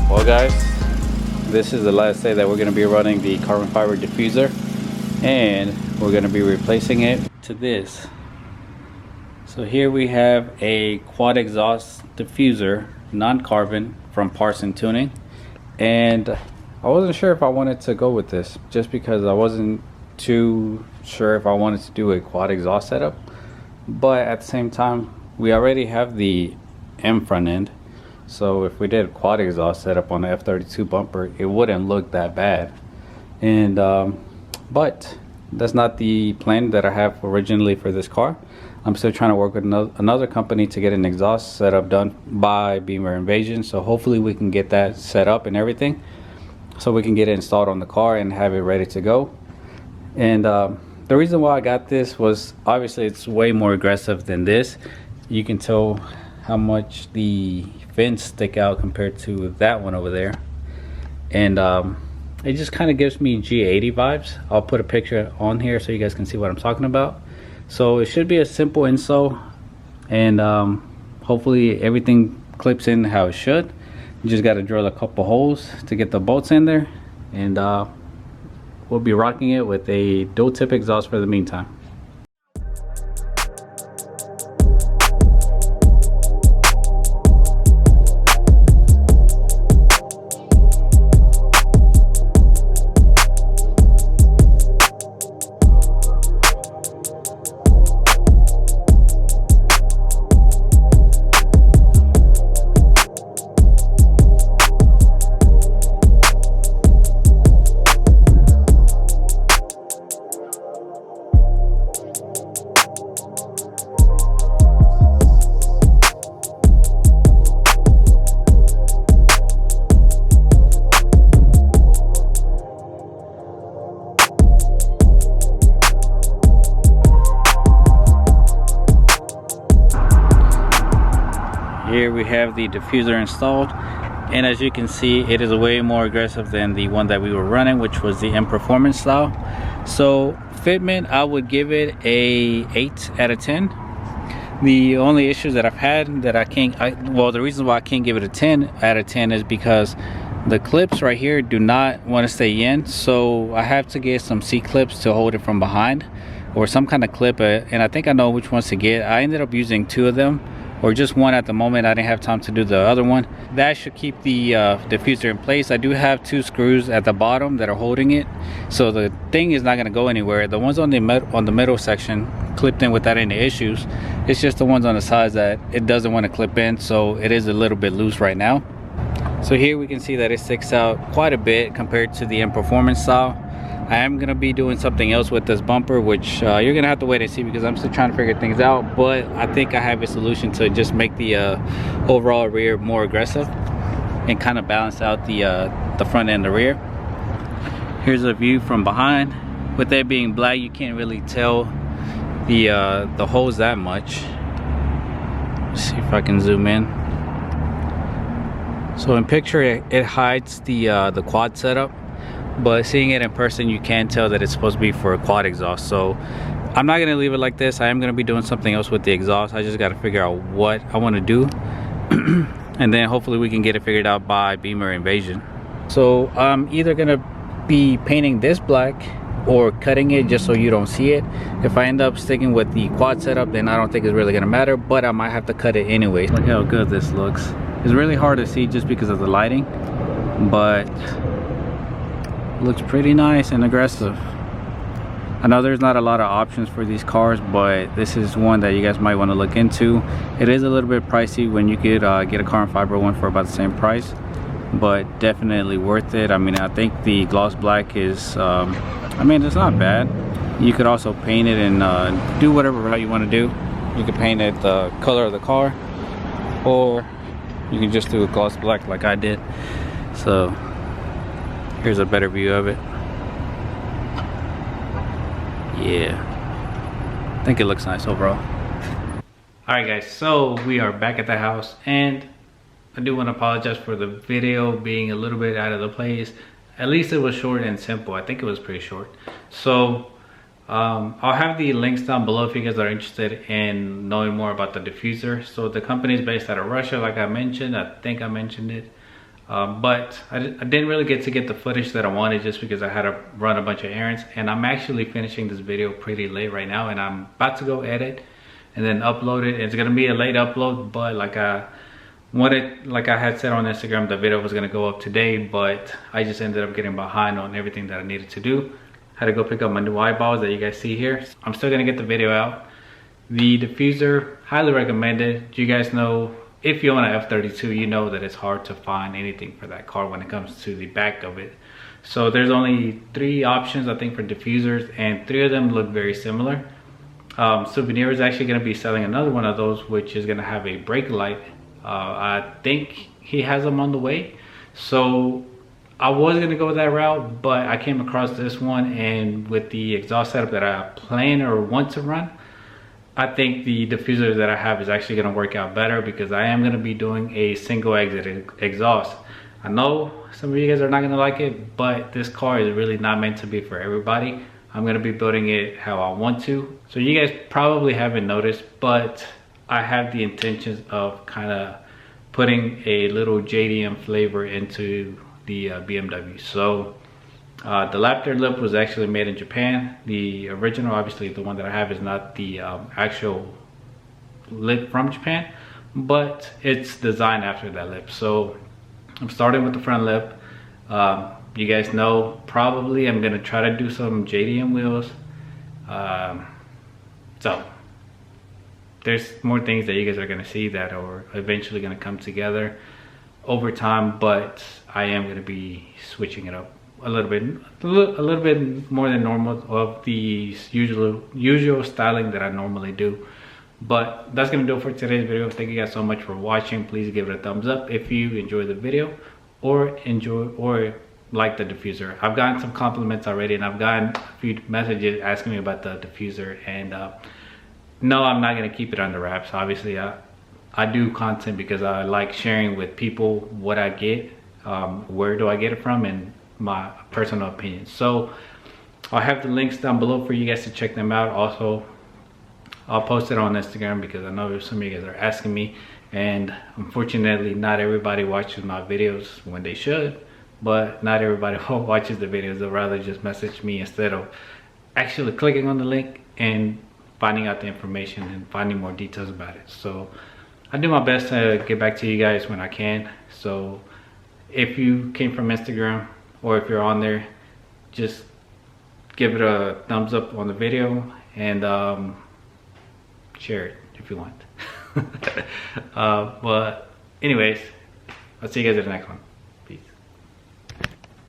Well guys, this is the last day that we're going to be running the carbon fiber diffuser, and we're going to be replacing it to this. So here we have a quad exhaust diffuser, non-carbon, from Parson Tuning, and I wasn't sure if I wanted to go with this just because I wasn't too sure if I wanted to do a quad exhaust setup, but at the same time we already have the M front end. So if we did a quad exhaust setup on the F32 bumper, it wouldn't look that bad. And but that's not the plan that I have originally for this car. I'm still trying to work with another company to get an exhaust setup done by Beamer Invasion. So hopefully we can get that set up and everything, so we can get it installed on the car and have it ready to go. And the reason why I got this was obviously it's way more aggressive than this. You can tell how much the fins stick out compared to that one over there, and it just kind of gives me G80 vibes. I'll put a picture on here so you guys can see what I'm talking about. So it should be a simple install, and hopefully everything clips in how it should. You just got to drill a couple holes to get the bolts in there, and we'll be rocking it with a dual tip exhaust for the meantime. Here we have the diffuser installed, and as you can see, it is way more aggressive than the one that we were running, which was the M Performance style. So fitment, I would give it a 8 out of 10. The only issues that I've had that the reason why I can't give it a 10 out of 10 is because the clips right here do not want to stay in, so I have to get some C clips to hold it from behind, or some kind of clip, and I think I know which ones to get. I ended up using 2 of them, or just one at the moment. I didn't have time to do the other one. That should keep the diffuser in place. I do have 2 screws at the bottom that are holding it, so the thing is not going to go anywhere. The ones on the middle section clipped in without any issues. It's just the ones on the sides that it doesn't want to clip in, so it is a little bit loose right now. So here we can see that it sticks out quite a bit compared to the M Performance style. I am going to be doing something else with this bumper, which you're going to have to wait and see because I'm still trying to figure things out, but I think I have a solution to just make the overall rear more aggressive and kind of balance out the front and the rear. Here's a view from behind. With it being black, you can't really tell the holes that much. Let's see if I can zoom in. So in picture, it hides the quad setup, but seeing it in person, you can tell that it's supposed to be for a quad exhaust. So I'm not gonna leave it like this. I am gonna be doing something else with the exhaust. I just gotta figure out what I want to do and then hopefully we can get it figured out by Beamer Invasion. So I'm either gonna be painting this black or cutting it just so you don't see it. If I end up sticking with the quad setup, then I don't think it's really gonna matter, but I might have to cut it anyway. Look how good this looks. It's really hard to see just because of the lighting, but looks pretty nice and aggressive. I know there's not a lot of options for these cars, but this is one that you guys might want to look into. It is a little bit pricey when you could get a carbon fiber one for about the same price, but definitely worth it. I mean, I think the gloss black is I mean, it's not bad. You could also paint it and do whatever route you want to do. You could paint it the color of the car, or you can just do a gloss black like I did. So here's a better view of it. Yeah, I think it looks nice overall. Alright guys, so we are back at the house, and I do want to apologize for the video being a little bit out of the place. At least it was short and simple. I think it was pretty short. So I'll have the links down below if you guys are interested in knowing more about the diffuser. So the company is based out of Russia, like I mentioned. I think I mentioned it. But I didn't really get to get the footage that I wanted just because I had to run a bunch of errands. And I'm actually finishing this video pretty late right now, and I'm about to go edit and then upload it. It's gonna be a late upload, but like I had said on Instagram, the video was gonna go up today, but I just ended up getting behind on everything that I needed to do. Had to go pick up my new eyeballs that you guys see here. I'm still gonna get the video out. The diffuser, highly recommended. You guys know, if you own an F32, you know that it's hard to find anything for that car when it comes to the back of it. So there's only 3 options, I think, for diffusers, and 3 of them look very similar. Souvenir is actually going to be selling another one of those, which is going to have a brake light. I think he has them on the way. So I was going to go that route, but I came across this one, and with the exhaust setup that I plan or want to run, I think the diffuser that I have is actually going to work out better, because I am going to be doing a single exit exhaust. I know some of you guys are not going to like it, but this car is really not meant to be for everybody. I'm going to be building it how I want to. So you guys probably haven't noticed, but I have the intentions of kind of putting a little JDM flavor into the BMW. So the Lapter lip was actually made in Japan. The original, obviously the one that I have, is not the actual lip from Japan, but it's designed after that lip. So I'm starting with the front lip. You guys know, probably I'm gonna try to do some JDM wheels. So there's more things that you guys are gonna see that are eventually gonna come together over time, but I am gonna be switching it up a little bit more than normal of the usual styling that I normally do. But that's gonna do it for today's video. Thank you guys so much for watching. Please give it a thumbs up if you enjoyed the video, or like the diffuser. I've gotten some compliments already, and I've gotten a few messages asking me about the diffuser, and no, I'm not gonna keep it under wraps. Obviously I do content because I like sharing with people what I get, where do I get it from, and my personal opinion. So I'll have the links down below for you guys to check them out. Also, I'll post it on Instagram because I know some of you guys are asking me, and unfortunately not everybody watches my videos when they should. But not everybody watches the videos. They'll rather just message me instead of actually clicking on the link and finding out the information and finding more details about it. So I do my best to get back to you guys when I can. So if you came from Instagram, or if you're on there, just give it a thumbs up on the video, and share it if you want. But anyways, I'll see you guys in the next one.